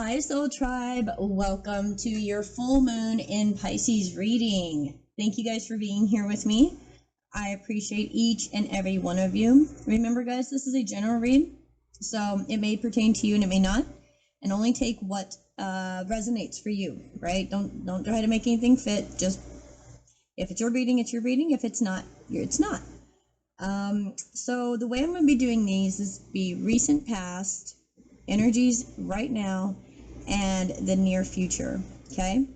Hi, Soul Tribe. Welcome to your full moon in Pisces reading. Thank you guys for being here with me. I appreciate each and every one of you. Remember, guys, this is a general read, so it may pertain to you and it may not, and only take what resonates for you. Right? Don't try to make anything fit. Just if it's your reading, it's your reading. If it's not, it's not. So the way I'm going to be doing these is be recent past, energies right now, and the near future. Okay,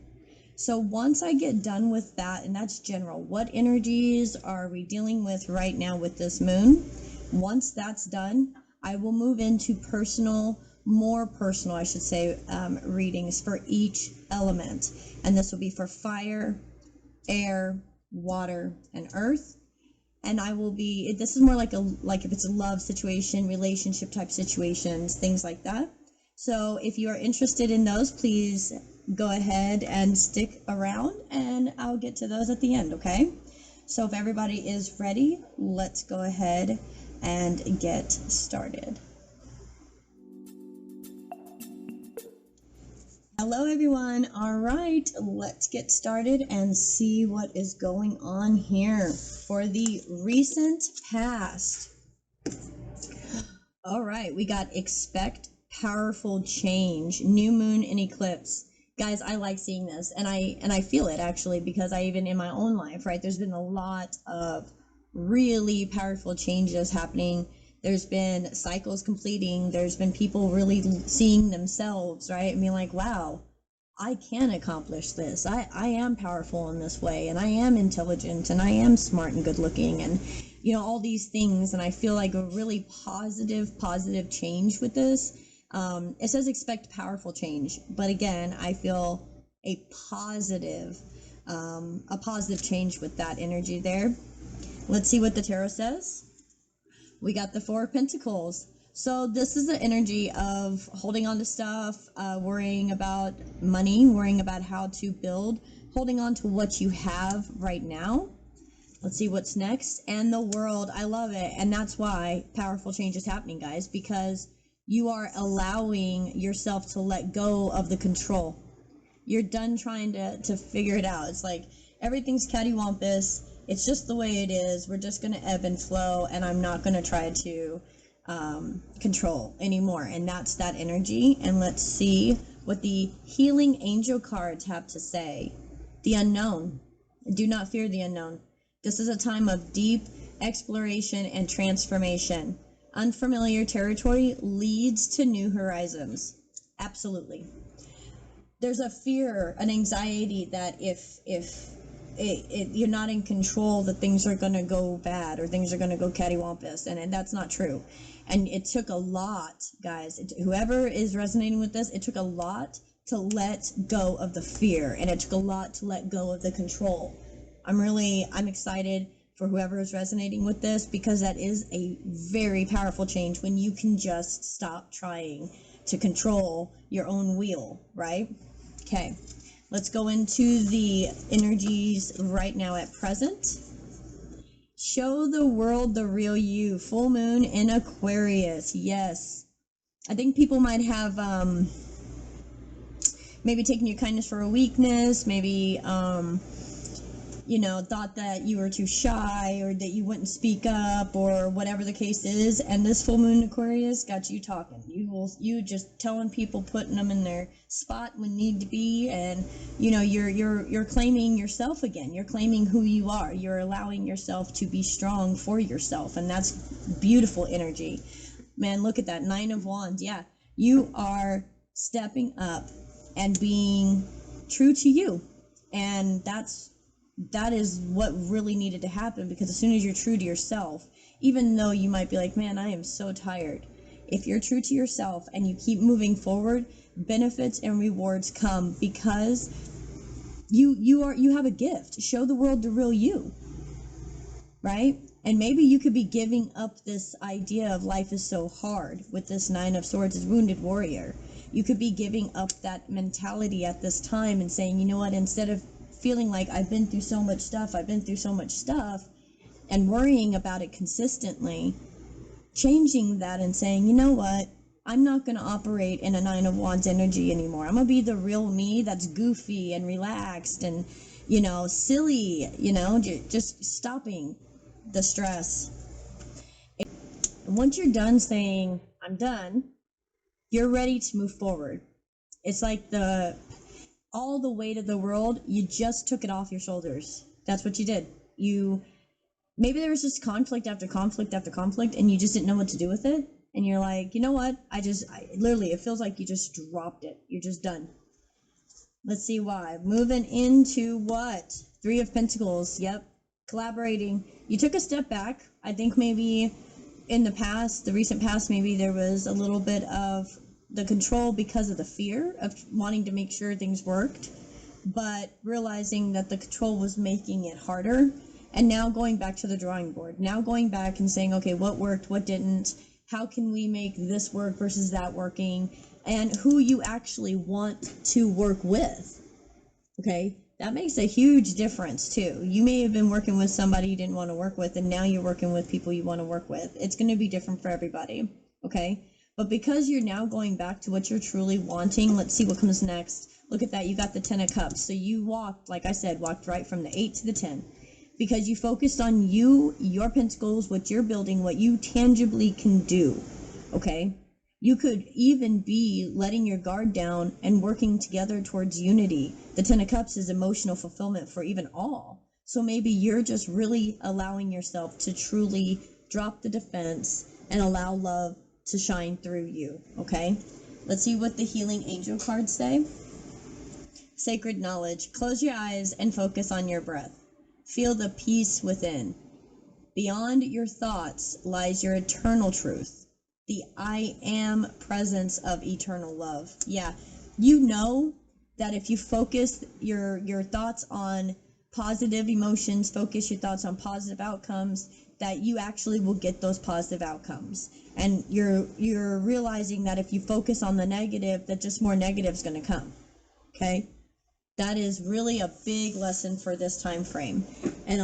so once I get done with that, and that's general, what energies are we dealing with right now with this moon? Once that's done, I will move into more personal, I should say, readings for each element, and this will be for fire, air, water, and earth. And I will be, this is more like if it's a love situation, relationship type situations, things like that. So if you are interested in those, please go ahead and stick around, and I'll get to those at the end, okay? So if everybody is ready, let's go ahead and get started. Hello, everyone. All right, let's get started and see what is going on here for the recent past. All right, we got expect powerful change, new moon and eclipse. Guys, I like seeing this, and I feel it actually, because I even in my own life, right, there's been a lot of really powerful changes happening. There's been cycles completing. There's been people really seeing themselves, right? I mean, like, wow, I can accomplish this. I am powerful in this way, and I am intelligent, and I am smart and good looking, and all these things. And I feel like a really positive change with this. It says expect powerful change, but again, I feel a positive change with that energy there. Let's see what the tarot says. We got the Four of Pentacles. So this is the energy of holding on to stuff, worrying about money, worrying about how to build, holding on to what you have right now. Let's see what's next. And the World. I love it. And that's why powerful change is happening, guys, because you are allowing yourself to let go of the control. You're done trying to figure it out. It's like everything's cattywampus. It's just the way it is. We're just going to ebb and flow, and I'm not going to try to control anymore. And that's that energy. And let's see what the healing angel cards have to say. The unknown. Do not fear the unknown. This is a time of deep exploration and transformation. Unfamiliar territory leads to new horizons. Absolutely. There's a fear, an anxiety that if you're not in control, that things are going to go bad or things are going to go cattywampus, and that's not true. And it took a lot, guys, whoever is resonating with this, it took a lot to let go of the fear, and it took a lot to let go of the control. I'm excited for whoever is resonating with this, because that is a very powerful change when you can just stop trying to control your own wheel, right? Okay, let's go into the energies right now at present. Show the world the real you. Full moon in Aquarius. Yes. I think people might have maybe taken your kindness for a weakness, maybe thought that you were too shy or that you wouldn't speak up or whatever the case is. And this full moon Aquarius got you talking. You just telling people, putting them in their spot when need to be. And, you're claiming yourself again. You're claiming who you are. You're allowing yourself to be strong for yourself. And that's beautiful energy. Man, look at that. 9 of Wands. Yeah, you are stepping up and being true to you. And that is what really needed to happen, because as soon as you're true to yourself, even though you might be like, man, I am so tired, if you're true to yourself and you keep moving forward, benefits and rewards come, because you have a gift. Show the world the real you, right? And maybe you could be giving up this idea of life is so hard with this 9 of Swords as wounded warrior. You could be giving up that mentality at this time and saying, you know what, instead of feeling like I've been through so much stuff and worrying about it consistently, changing that and saying, you know what, I'm not going to operate in a Nine of Wands energy anymore. I'm going to be the real me that's goofy and relaxed and, silly, just stopping the stress. And once you're done saying, I'm done, you're ready to move forward. It's like all the weight of the world, you just took it off your shoulders. That's what you did. Maybe there was just conflict after conflict after conflict, and you just didn't know what to do with it. And you're like, you know what? Literally, it feels like you just dropped it. You're just done. Let's see why. Moving into what? Three of Pentacles. Yep. Collaborating. You took a step back. I think maybe in the recent past, maybe there was a little bit of the control because of the fear of wanting to make sure things worked, but realizing that the control was making it harder. And now going back to the drawing board. Now going back and saying, okay, what worked, what didn't? How can we make this work versus that working? And who you actually want to work with. Okay? That makes a huge difference too. You may have been working with somebody you didn't want to work with, and now you're working with people you want to work with. It's going to be different for everybody. Okay? But because you're now going back to what you're truly wanting, let's see what comes next. Look at that. You got the 10 of Cups. So you walked, like I said, walked right from the 8 to the 10. Because you focused on you, your pentacles, what you're building, what you tangibly can do, okay? You could even be letting your guard down and working together towards unity. The 10 of Cups is emotional fulfillment for even all. So maybe you're just really allowing yourself to truly drop the defense and allow love to shine through you, okay? Let's see what the healing angel cards say. Sacred knowledge. Close your eyes and focus on your breath. Feel the peace within. Beyond your thoughts lies your eternal truth, the I am presence of eternal love. Yeah, you know that if you focus your thoughts on positive emotions, focus your thoughts on positive outcomes, that you actually will get those positive outcomes. And you're realizing that if you focus on the negative, that just more negative is going to come. Okay? That is really a big lesson for this time frame, and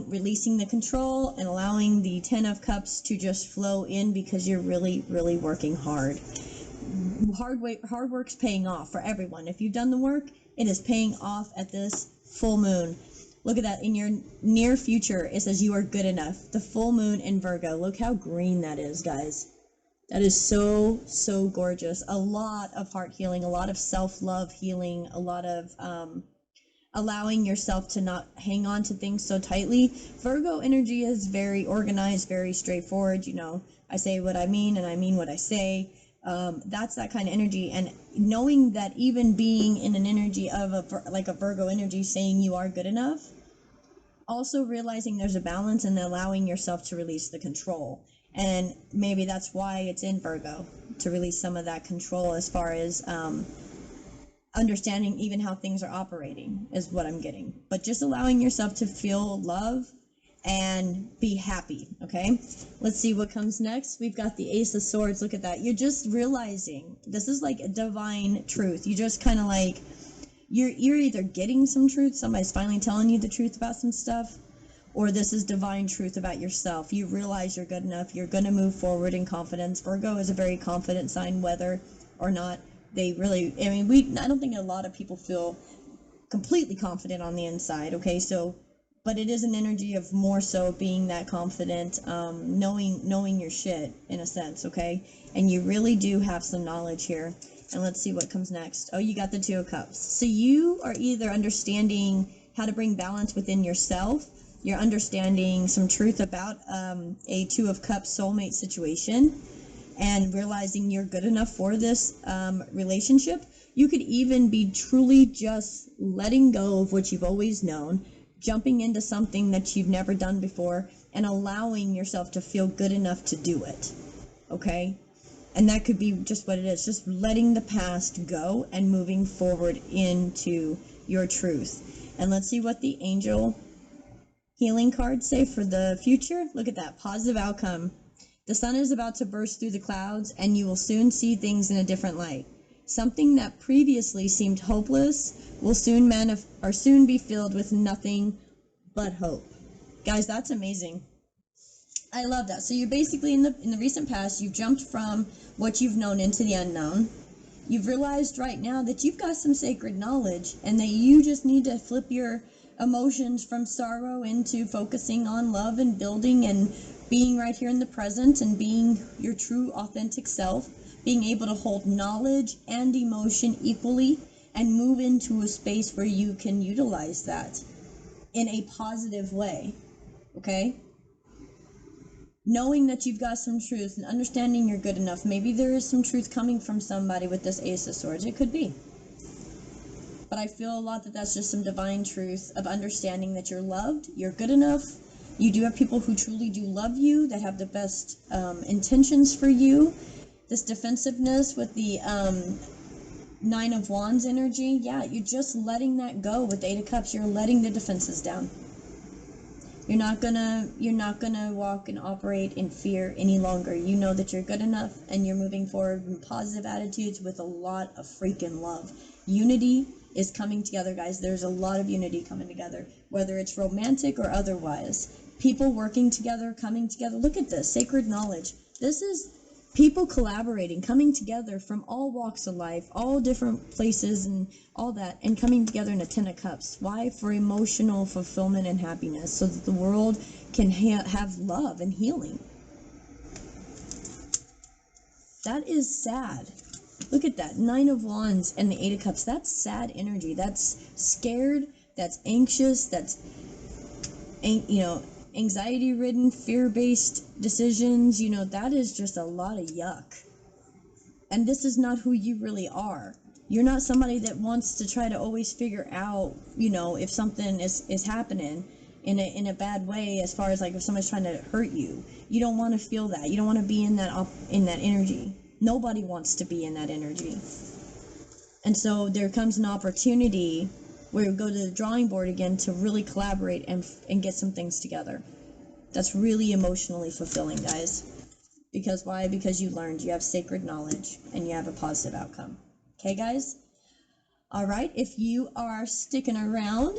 releasing the control and allowing the 10 of Cups to just flow in, because you're really, really working hard. Hard work's paying off for everyone. If you've done the work, it is paying off at this full moon. Look at that. In your near future, it says you are good enough. The full moon in Virgo. Look how green that is, guys. That is so, so gorgeous. A lot of heart healing, a lot of self-love healing, a lot of allowing yourself to not hang on to things so tightly. Virgo energy is very organized, very straightforward. I say what I mean and I mean what I say. That's that kind of energy. And knowing that, even being in an energy of a Virgo energy, saying you are good enough, also realizing there's a balance and allowing yourself to release the control. And maybe that's why it's in Virgo, to release some of that control as far as understanding even how things are operating is what I'm getting. But just allowing yourself to feel love and be happy, okay? Let's see what comes next. We've got the Ace of Swords. Look at that. You're just realizing this is like a divine truth. You just kind of like, you're either getting some truth, somebody's finally telling you the truth about some stuff, or this is divine truth about yourself. You realize you're good enough. You're going to move forward in confidence. Virgo is a very confident sign, whether or not they really, I don't think a lot of people feel completely confident on the inside, okay? So, but it is an energy of more so being that confident, knowing your shit, in a sense, okay? And you really do have some knowledge here. And let's see what comes next. Oh, you got the 2 of Cups. So you are either understanding how to bring balance within yourself. You're understanding some truth about a 2 of Cups soulmate situation, and realizing you're good enough for this relationship. You could even be truly just letting go of what you've always known, jumping into something that you've never done before, and allowing yourself to feel good enough to do it. Okay? And that could be just what it is, just letting the past go and moving forward into your truth. And let's see what the angel healing cards say for the future. Look at that. Positive outcome. The sun is about to burst through the clouds, and you will soon see things in a different light. Something that previously seemed hopeless will soon be filled with nothing but hope. Guys, that's amazing. I love that. So you're basically in the recent past, you've jumped from what you've known into the unknown. You've realized right now that you've got some sacred knowledge and that you just need to flip your emotions from sorrow into focusing on love and building and being right here in the present and being your true authentic self, being able to hold knowledge and emotion equally and move into a space where you can utilize that in a positive way. Okay? Knowing that you've got some truth and understanding you're good enough. Maybe there is some truth coming from somebody with this Ace of Swords. It could be. But I feel a lot that that's just some divine truth of understanding that you're loved, you're good enough. You do have people who truly do love you, that have the best intentions for you. This defensiveness with the Nine of Wands energy, yeah, you're just letting that go with the Eight of Cups. You're letting the defenses down. You're not gonna walk and operate in fear any longer. You know that you're good enough and you're moving forward in positive attitudes with a lot of freaking love. Unity is coming together, guys. There's a lot of unity coming together, whether it's romantic or otherwise. People working together, coming together. Look at this, sacred knowledge. This is people collaborating, coming together from all walks of life, all different places and all that, and coming together in a Ten of Cups. Why? For emotional fulfillment and happiness, so that the world can have love and healing. That is sad. Look at that, Nine of Wands and the Eight of Cups. That's sad energy. That's scared, that's anxious, that's, anxiety-ridden, fear-based decisions. That is just a lot of yuck. And this is not who you really are. You're not somebody that wants to try to always figure out, if something is happening in a bad way, as far as like if somebody's trying to hurt you. You don't want to feel that. You don't want to be in that energy. Nobody wants to be in that energy. And so there comes an opportunity where you go to the drawing board again to really collaborate and get some things together. That's really emotionally fulfilling, guys. Because why? Because you learned, you have sacred knowledge, and you have a positive outcome. Okay, guys? All right, if you are sticking around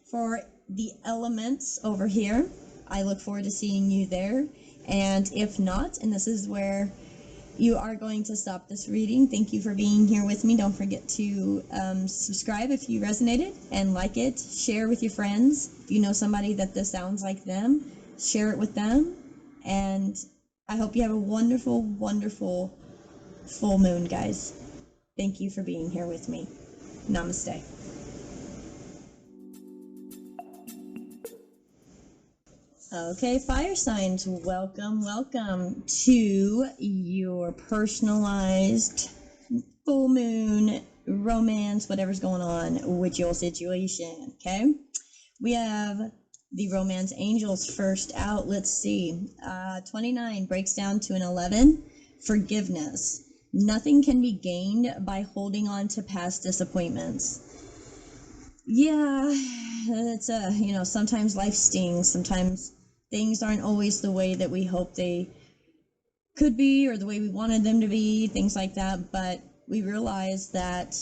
for the elements over here, I look forward to seeing you there. And if not, and this is where you are going to stop this reading. Thank you for being here with me. Don't forget to subscribe if you resonated, and like it. Share with your friends. If you know somebody that this sounds like them, share it with them. And I hope you have a wonderful, wonderful full moon, guys. Thank you for being here with me. Namaste. Okay, fire signs, welcome to your personalized full moon romance, whatever's going on with your situation, okay? We have the romance angels first out. Let's see. 29 breaks down to an 11. Forgiveness. Nothing can be gained by holding on to past disappointments. Yeah, it's sometimes life stings. Sometimes things aren't always the way that we hope they could be or the way we wanted them to be, things like that. But we realize that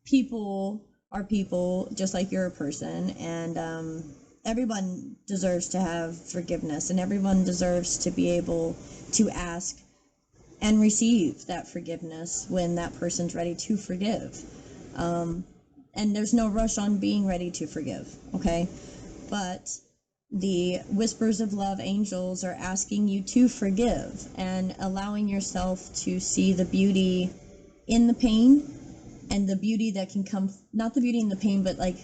people are people just like you're a person, and everyone deserves to have forgiveness, and everyone deserves to be able to ask and receive that forgiveness when that person's ready to forgive. And there's no rush on being ready to forgive, okay? But the whispers of love angels are asking you to forgive and allowing yourself to see the beauty in the pain, and the beauty that can come, not the beauty in the pain, but like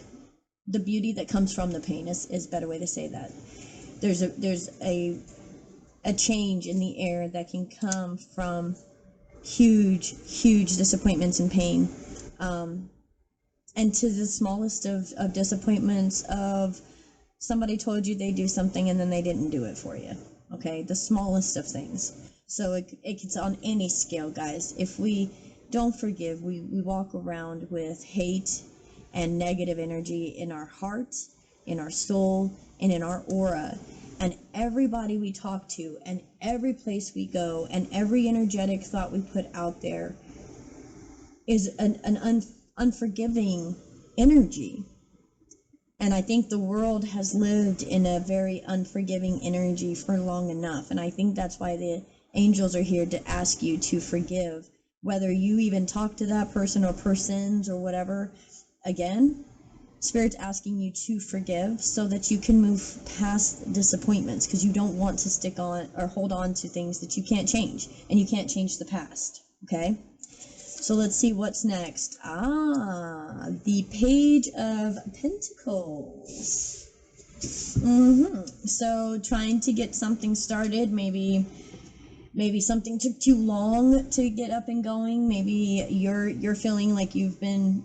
the beauty that comes from the pain is a better way to say that. There's a change in the air that can come from huge disappointments and pain, and to the smallest of disappointments of somebody told you they do something and then they didn't do it for you. Okay, the smallest of things. So it's on any scale, guys. If we don't forgive, we walk around with hate and negative energy in our heart, in our soul, and in our aura. And everybody we talk to, and every place we go, and every energetic thought we put out there is an unforgiving energy. And I think the world has lived in a very unforgiving energy for long enough. And I think that's why the angels are here to ask you to forgive, whether you even talk to that person or persons or whatever. Again, Spirit's asking you to forgive so that you can move past disappointments, because you don't want to stick on or hold on to things that you can't change, and you can't change the past. Okay? So let's see what's next. The Page of Pentacles. So trying to get something started, maybe something took too long to get up and going. Maybe you're feeling like you've been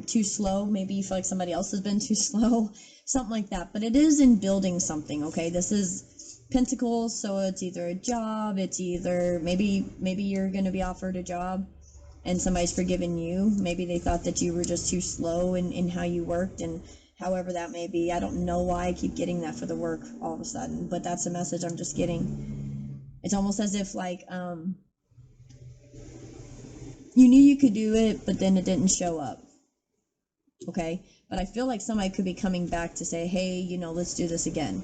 too slow. Maybe you feel like somebody else has been too slow, something like that. But it is in building something. Okay, this is Pentacles, so it's either a job, it's either maybe you're going to be offered a job and somebody's forgiven you. Maybe they thought that you were just too slow in how you worked, and however that may be. I don't know why I keep getting that for the work all of a sudden, but that's a message I'm just getting. It's almost as if like you knew you could do it, but then it didn't show up. Okay? But I feel like somebody could be coming back to say, hey, let's do this again.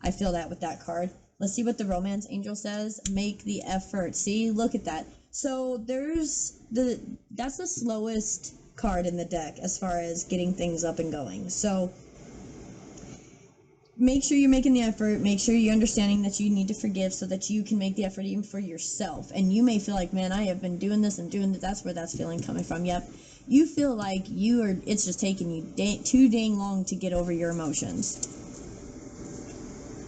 I feel that with that card. Let's see what the romance angel says. Make the effort. See, look at that. So that's the slowest card in the deck as far as getting things up and going. So make sure you're making the effort. Make sure you're understanding that you need to forgive so that you can make the effort even for yourself. And you may feel like, man, I have been doing this and doing that. That's where that's feeling coming from. Yep. You feel like it's just taking you too dang long to get over your emotions,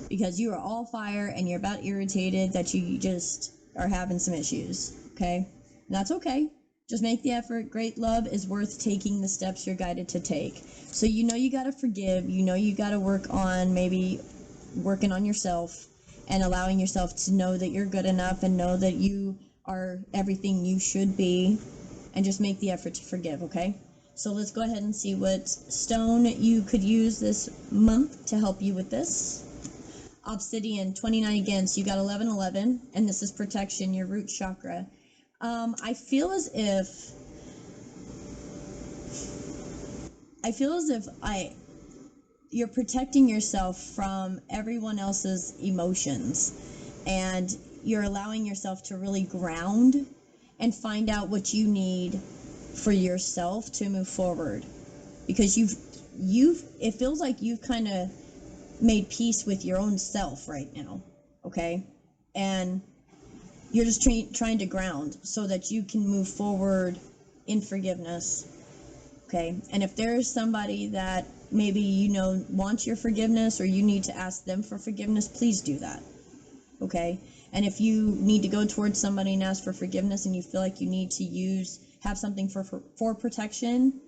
because you are all fire and you're about irritated that you just are having some issues. Okay? And that's okay. Just make the effort. Great love is worth taking the steps you're guided to take. So you got to forgive. You got to work on maybe working on yourself and allowing yourself to know that you're good enough and know that you are everything you should be, and just make the effort to forgive, okay? So let's go ahead and see what stone you could use this month to help you with this. Obsidian, 29 again, so you got 1111, and this is protection, your root chakra. I feel as if you're protecting yourself from everyone else's emotions, and you're allowing yourself to really ground and find out what you need for yourself to move forward, because it feels like you've kind of made peace with your own self right now, okay? And you're just trying to ground so that you can move forward in forgiveness, okay? And if there's somebody that maybe wants your forgiveness, or you need to ask them for forgiveness, please do that, okay? And if you need to go towards somebody and ask for forgiveness, and you feel like you need to have something for protection,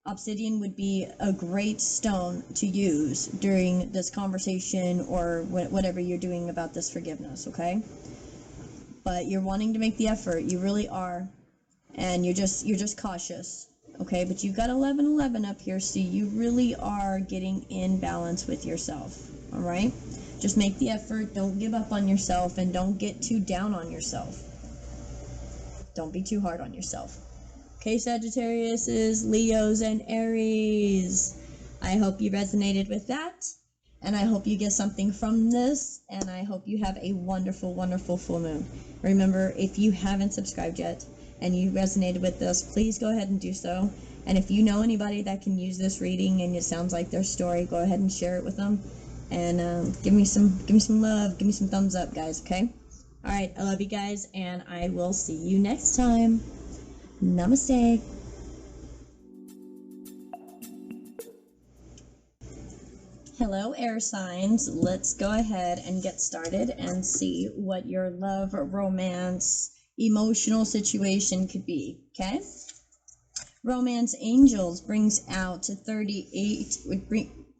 obsidian would be a great stone to use during this conversation or whatever you're doing about this forgiveness, okay? But you're wanting to make the effort, you really are, and you're just cautious, okay? But you've got 1111 up here, so you really are getting in balance with yourself, all right? Just make the effort, don't give up on yourself, and don't get too down on yourself. Don't be too hard on yourself. Okay, Sagittarius, Leos, and Aries. I hope you resonated with that, and I hope you get something from this, and I hope you have a wonderful, wonderful full moon. Remember, if you haven't subscribed yet and you resonated with this, please go ahead and do so. And if you know anybody that can use this reading and it sounds like their story, go ahead and share it with them. And give me some love, give me some thumbs up, guys, okay? All right, I love you guys, and I will see you next time. Namaste. Hello, air signs. Let's go ahead and get started and see what your love, romance, emotional situation could be, okay? Romance angels brings out to 38,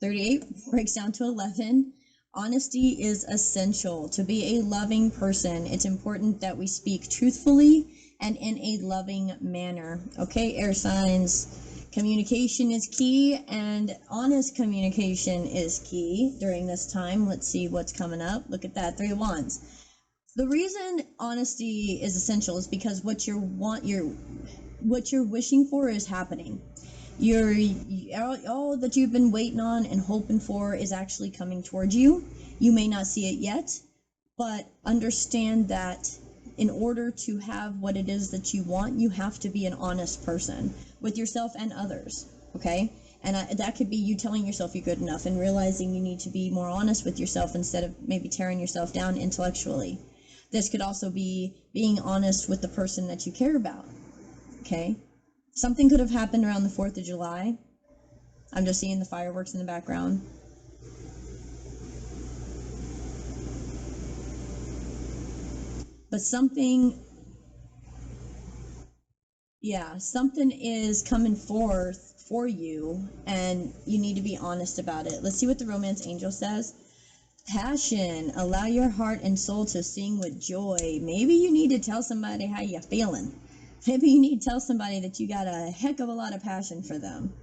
38 breaks down to 11. Honesty is essential. To be a loving person, it's important that we speak truthfully and in a loving manner. Okay, air signs, communication is key, and honest communication is key during this time. Let's see what's coming up. Look at that, 3 of Wands. The reason honesty is essential is because what you're wishing for is happening. All that you've been waiting on and hoping for is actually coming towards you. You may not see it yet, but understand that in order to have what it is that you want, you have to be an honest person with yourself and others, okay? And that could be you telling yourself you're good enough and realizing you need to be more honest with yourself instead of maybe tearing yourself down intellectually. This could also be being honest with the person that you care about, okay? Something could have happened around the 4th of July. I'm just seeing the fireworks in the background. But something is coming forth for you, and you need to be honest about it. Let's see what the romance angel says. Passion, allow your heart and soul to sing with joy. Maybe you need to tell somebody how you're feeling. Maybe you need to tell somebody that you got a heck of a lot of passion for them.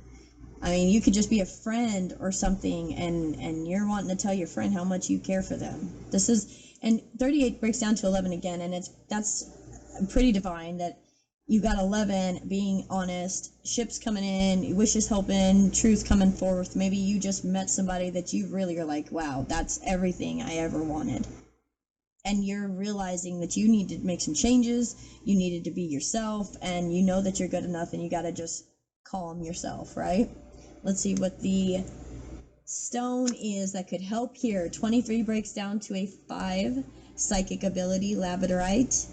I mean, you could just be a friend or something, and you're wanting to tell your friend how much you care for them. And 38 breaks down to 11 again, and that's pretty divine that you got 11 being honest, ships coming in, wishes helping, truth coming forth. Maybe you just met somebody that you really are like, wow, that's everything I ever wanted. And you're realizing that you need to make some changes, you needed to be yourself, and you know that you're good enough, and you got to just calm yourself, right? Let's see what the stone is that could help here. 23 breaks down to a 5, psychic ability, labradorite,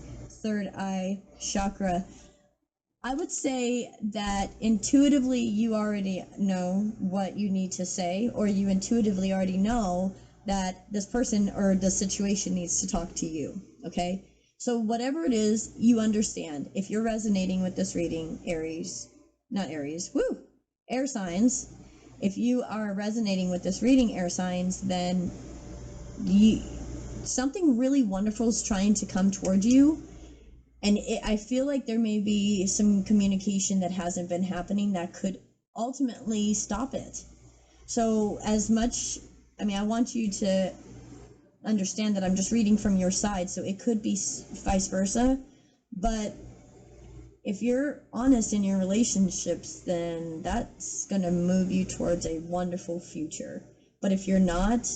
third eye chakra. I would say that intuitively you already know what you need to say, or you intuitively already know that this person or the situation needs to talk to you, okay? So whatever it is, you understand. If you're resonating with this reading, air signs, if you are resonating with this reading, air signs, then something really wonderful is trying to come towards you. And I feel like there may be some communication that hasn't been happening that could ultimately stop it. So I want you to understand that I'm just reading from your side, so it could be vice versa. But if you're honest in your relationships, then that's going to move you towards a wonderful future. But if you're not,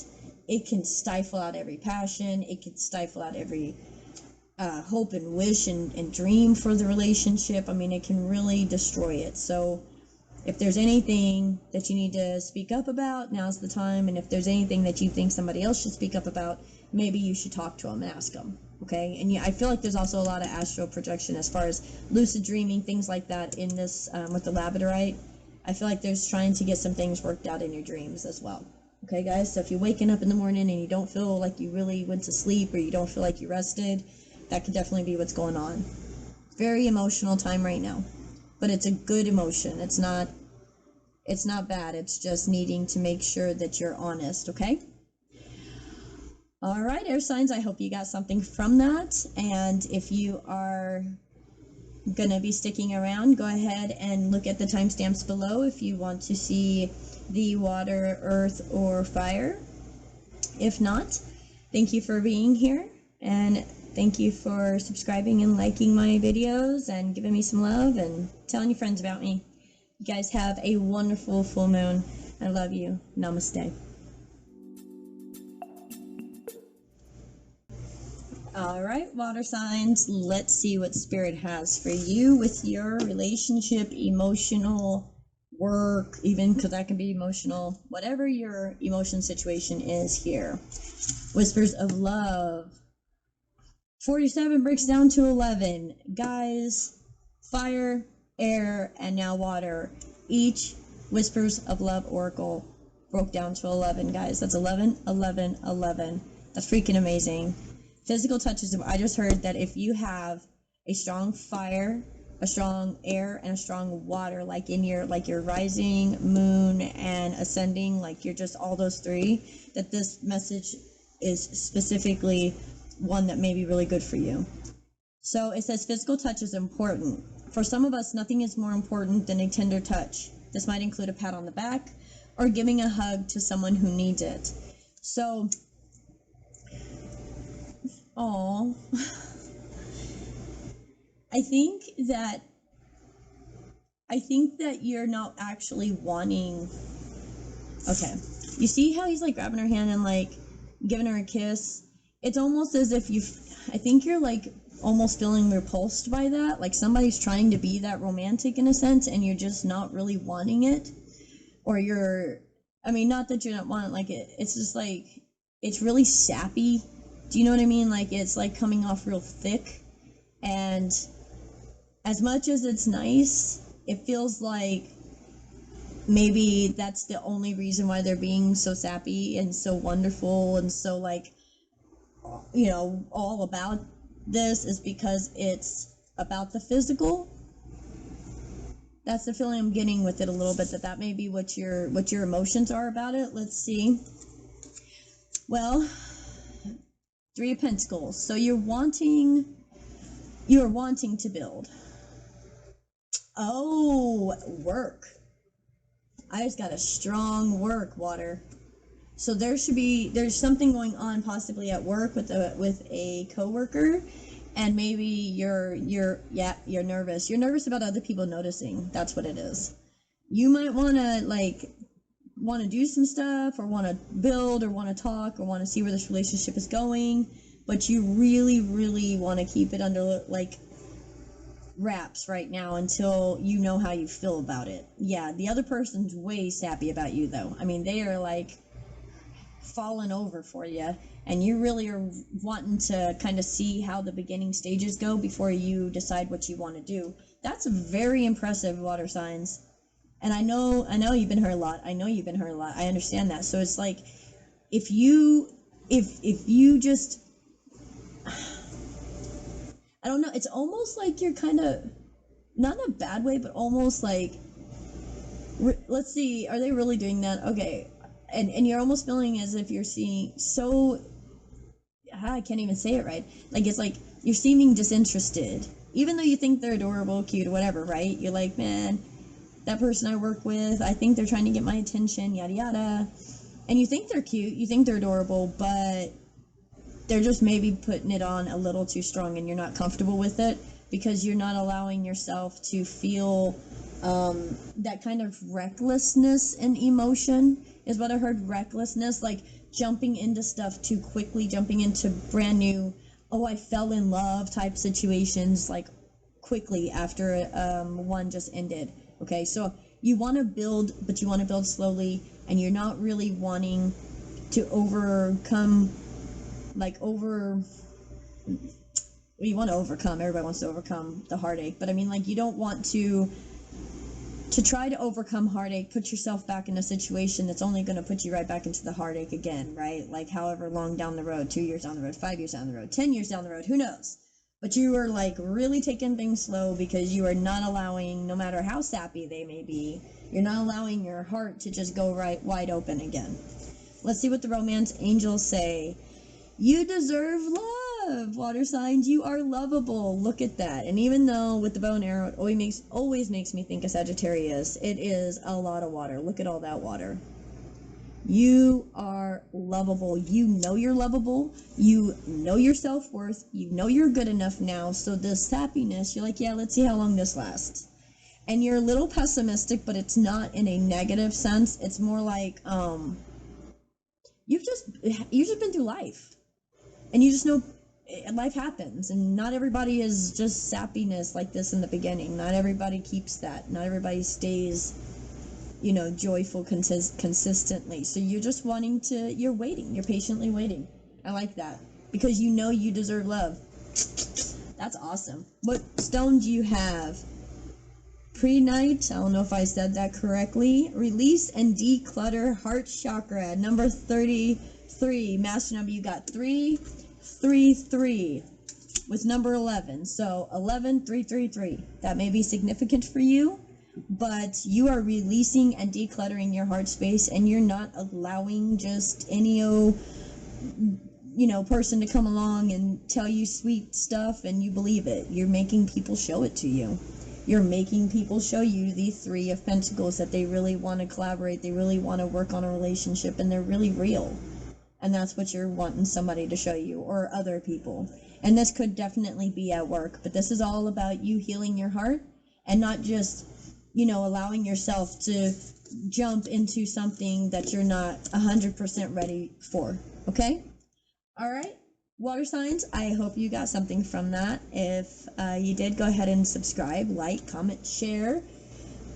it can stifle out every passion. It can stifle out every hope and wish and dream for the relationship. I mean, it can really destroy it. So if there's anything that you need to speak up about, now's the time. And if there's anything that you think somebody else should speak up about, maybe you should talk to them and ask them. Okay? And I feel like there's also a lot of astral projection as far as lucid dreaming, things like that in this with the labradorite. I feel like there's trying to get some things worked out in your dreams as well. Okay, guys? So if you're waking up in the morning and you don't feel like you really went to sleep, or you don't feel like you rested, that could definitely be what's going on. Very emotional time right now. But it's a good emotion. It's not bad. It's just needing to make sure that you're honest, okay? All right, air signs, I hope you got something from that. And if you are going to be sticking around, go ahead and look at the timestamps below if you want to see the water, earth, or fire. If not, thank you for being here, and thank you for subscribing and liking my videos and giving me some love and telling your friends about me. You guys have a wonderful full moon. I love you. Namaste. All right, water signs, let's see what Spirit has for you with your relationship, emotional, work, even, because that can be emotional, whatever your emotion situation is here. Whispers of love. 47 breaks down to 11. Guys, fire, air, and now water. Each Whispers of Love oracle broke down to 11, guys. That's 11, 11, 11. That's freaking amazing. Physical touches. I just heard that if you have a strong fire, a strong air, and a strong water, like in your rising, moon, and ascending, like you're just all those three, that this message is specifically one that may be really good for you. So it says physical touch is important. For some of us, nothing is more important than a tender touch. This might include a pat on the back or giving a hug to someone who needs it. So, I think that I think that you're not actually wanting. Okay, you see how he's like grabbing her hand and like giving her a kiss? It's almost as if I think you're like almost feeling repulsed by that, like somebody's trying to be that romantic in a sense and you're just not really wanting it. Or I mean, not that you're not wanting like it's just like, it's really sappy. Do you know what I mean? Like it's like coming off real thick. And as much as it's nice, it feels like maybe that's the only reason why they're being so sappy and so wonderful and so like, all about this is because it's about the physical. That's the feeling I'm getting with it a little bit, that may be what your emotions are about it. Let's see. Well, Three of Pentacles. So you're wanting to build. Oh, work. I just got a strong work, water. So there's something going on possibly at work with a coworker, and maybe you're nervous. You're nervous about other people noticing. That's what it is. You might want to do some stuff, or want to build, or want to talk, or want to see where this relationship is going, but you really, really want to keep it under like wraps right now until you know how you feel about it. Yeah, the other person's way sappy about you though. I mean, they are like falling over for you, and you really are wanting to kind of see how the beginning stages go before you decide what you want to do. That's very impressive, water signs. And I know you've been hurt a lot. I understand that. So it's like, if you just, I don't know, it's almost like you're kind of, not in a bad way, but almost like, let's see, are they really doing that? Okay. And you're almost feeling as if you're seeing I can't even say it right. Like, it's like you're seeming disinterested, even though you think they're adorable, cute, or whatever, right? You're like, man, that person I work with, I think they're trying to get my attention, yada yada. And you think they're cute, you think they're adorable, but they're just maybe putting it on a little too strong, and you're not comfortable with it because you're not allowing yourself to feel that kind of recklessness and emotion is what I heard. Recklessness, like jumping into stuff too quickly, jumping into brand new, oh, I fell in love type situations, like quickly after one just ended. Okay, so you want to build, but you want to build slowly, and you're not really wanting to overcome, you want to overcome, everybody wants to overcome the heartache, but I mean, like, you don't want to try to overcome heartache, put yourself back in a situation that's only going to put you right back into the heartache again, right? Like, however long down the road, 2 years down the road, 5 years down the road, 10 years down the road, who knows? But you are like really taking things slow because you are not allowing, no matter how sappy they may be, you're not allowing your heart to just go right wide open again. Let's see what the romance angels say. You deserve love, water signs. You are lovable. Look at that. And even though with the bow and arrow, it always makes me think of Sagittarius, it is a lot of water. Look at all that water. You are lovable. You know you're lovable. You know your self-worth. You know you're good enough now. So this happiness, you're like, yeah, let's see how long this lasts. And you're a little pessimistic, but it's not in a negative sense. It's more like you've just been through life. And you just know life happens, and not everybody is just sappiness like this in the beginning. Not everybody keeps that. Not everybody stays, joyful consistently. So you're just you're waiting. You're patiently waiting. I like that, because you know you deserve love. That's awesome. What stone do you have? Pre-night, I don't know if I said that correctly. Release and declutter heart chakra, number 33. Master number, you got 333 with number 11. So 11333. That may be significant for you, but you are releasing and decluttering your heart space, and you're not allowing just any person to come along and tell you sweet stuff and you believe it. You're making people show it to you. You're making people show you the Three of Pentacles, that they really want to collaborate, they really want to work on a relationship, and they're really real. And that's what you're wanting somebody to show you, or other people. And this could definitely be at work, but this is all about you healing your heart, and not just allowing yourself to jump into something that you're not 100% ready for. Okay? All right. Water signs, I hope you got something from that. If you did, go ahead and subscribe, like, comment, share,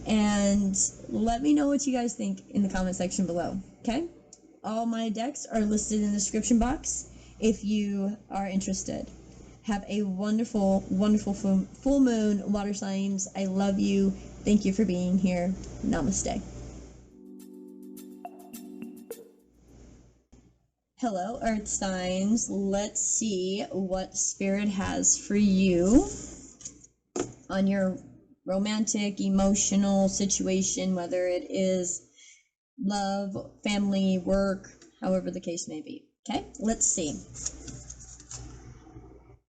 and let me know what you guys think in the comment section below. Okay? All my decks are listed in the description box if you are interested. Have a wonderful, wonderful full moon, water signs. I love you. Thank you for being here. Namaste. Hello, Earth signs. Let's see what Spirit has for you on your romantic, emotional situation, whether it is love, family, work, however the case may be. Okay, let's see.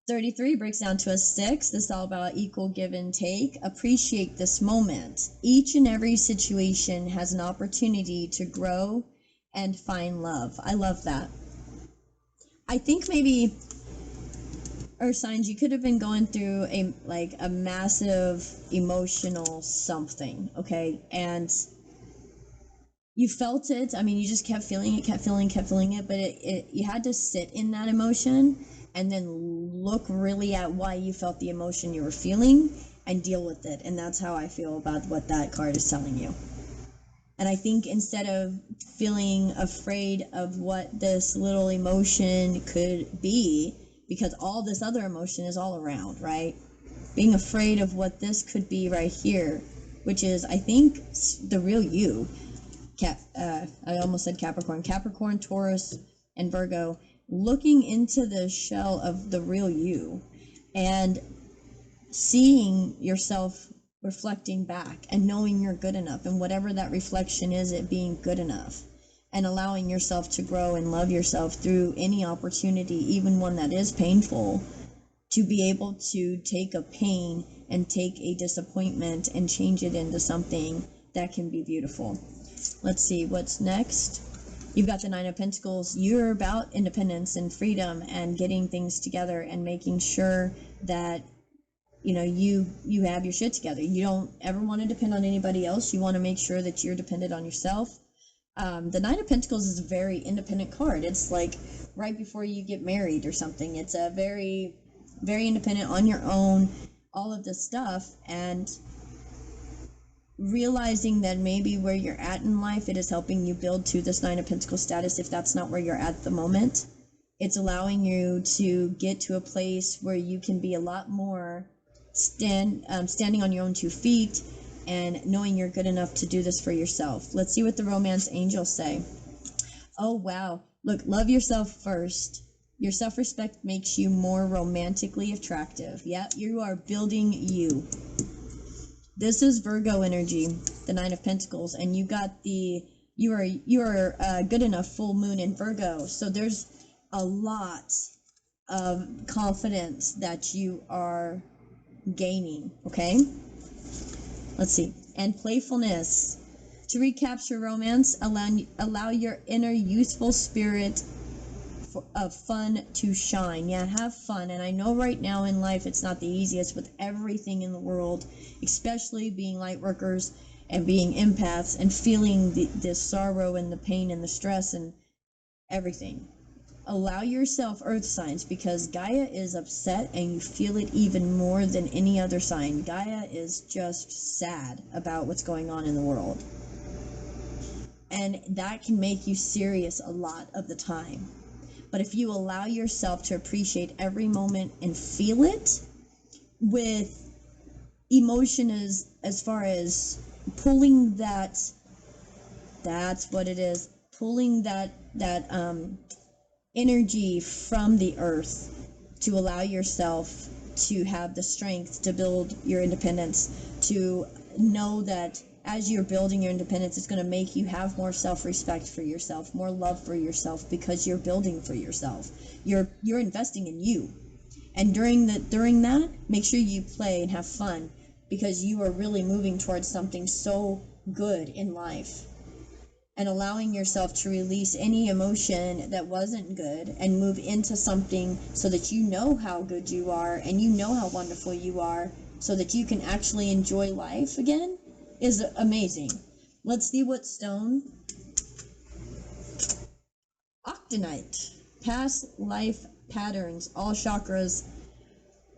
33 breaks down to a 6. This is all about equal give and take. Appreciate this moment. Each and every situation has an opportunity to grow and find love. I love that. I think maybe, Earth signs, you could have been going through a massive emotional something, okay? And you felt it. I mean, you just kept feeling it, but you had to sit in that emotion and then look really at why you felt the emotion you were feeling and deal with it. And that's how I feel about what that card is telling you. And I think instead of feeling afraid of what this little emotion could be, because all this other emotion is all around, right? Being afraid of what this could be right here, which is, I think, the real you. I almost said Capricorn, Taurus, and Virgo, looking into the shell of the real you and seeing yourself reflecting back and knowing you're good enough, and whatever that reflection is, it being good enough, and allowing yourself to grow and love yourself through any opportunity, even one that is painful, to be able to take a pain and take a disappointment and change it into something that can be beautiful. Let's see what's next. You've got the Nine of Pentacles. You're about independence and freedom and getting things together and making sure that you have your shit together. You don't ever want to depend on anybody else. You want to make sure that you're dependent on yourself. The Nine of Pentacles is a very independent card. It's like right before you get married or something. It's a very, very independent, on your own, all of this stuff, and realizing that maybe where you're at in life, it is helping you build to this Nine of Pentacles status. If that's not where you're at the moment, it's allowing you to get to a place where you can be a lot more standing on your own 2 feet and knowing you're good enough to do this for yourself. Let's see what the romance angels say. Oh, wow. Look, love yourself first. Your self-respect makes you more romantically attractive. Yeah, you are building you. This is Virgo energy, the Nine of Pentacles, and you got you are good enough full moon in Virgo. So there's a lot of confidence that you are gaining, okay? Let's see. And playfulness. To recapture romance, allow your inner youthful spirit of fun to shine. Yeah, have fun. And I know right now in life it's not the easiest with everything in the world, especially being light workers and being empaths and feeling the sorrow and the pain and the stress and everything. Allow yourself, Earth signs, because Gaia is upset and you feel it even more than any other sign. Gaia is just sad about what's going on in the world. And that can make you serious a lot of the time. But if you allow yourself to appreciate every moment and feel it with emotion, as far as pulling that's what it is, pulling that energy from the earth, to allow yourself to have the strength to build your independence, to know that as you're building your independence, it's going to make you have more self-respect for yourself, more love for yourself, because you're building for yourself. You're investing in you. And during that, make sure you play and have fun, because you are really moving towards something so good in life. And allowing yourself to release any emotion that wasn't good and move into something so that you know how good you are and you know how wonderful you are, so that you can actually enjoy life again is amazing. Let's see what stone. Octanite. Past life patterns, all chakras.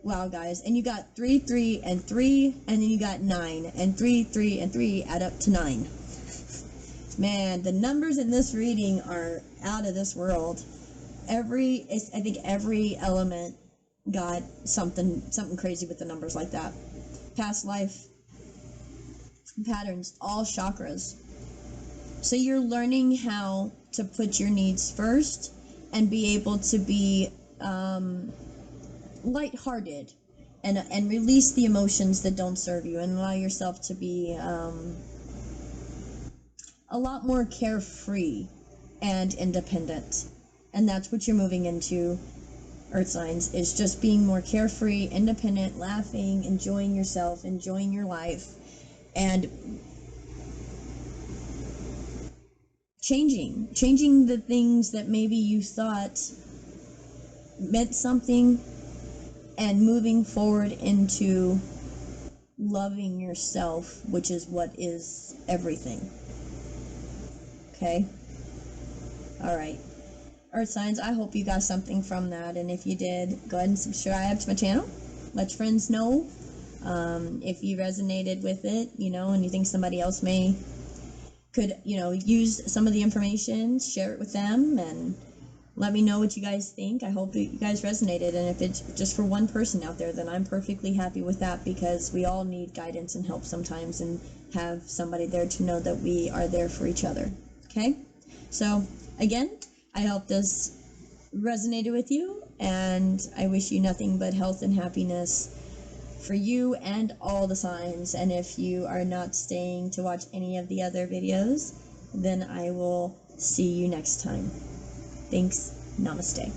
Wow, guys. And you got 3, 3, and 3, and then you got 9. And 3, 3, and 3 add up to 9. Man, the numbers in this reading are out of this world. I think every element got something crazy with the numbers like that. Past life patterns, all chakras. So you're learning how to put your needs first and be able to be lighthearted and release the emotions that don't serve you, and allow yourself to be a lot more carefree and independent. And that's what you're moving into, Earth signs, is just being more carefree, independent, laughing, enjoying yourself, enjoying your life, and changing the things that maybe you thought meant something, and moving forward into loving yourself, which is what is everything. Okay? Alright. Earth signs, I hope you got something from that, and if you did, go ahead and subscribe to my channel. Let your friends know if you resonated with it, and you think somebody else could use some of the information. Share it with them and let me know what you guys think. I hope that you guys resonated, and if it's just for one person out there, then I'm perfectly happy with that, because we all need guidance and help sometimes, and have somebody there to know that we are there for each other. Okay? So, again, I hope this resonated with you, and I wish you nothing but health and happiness for you and all the signs. And if you are not staying to watch any of the other videos, then I will see you next time. Thanks. Namaste.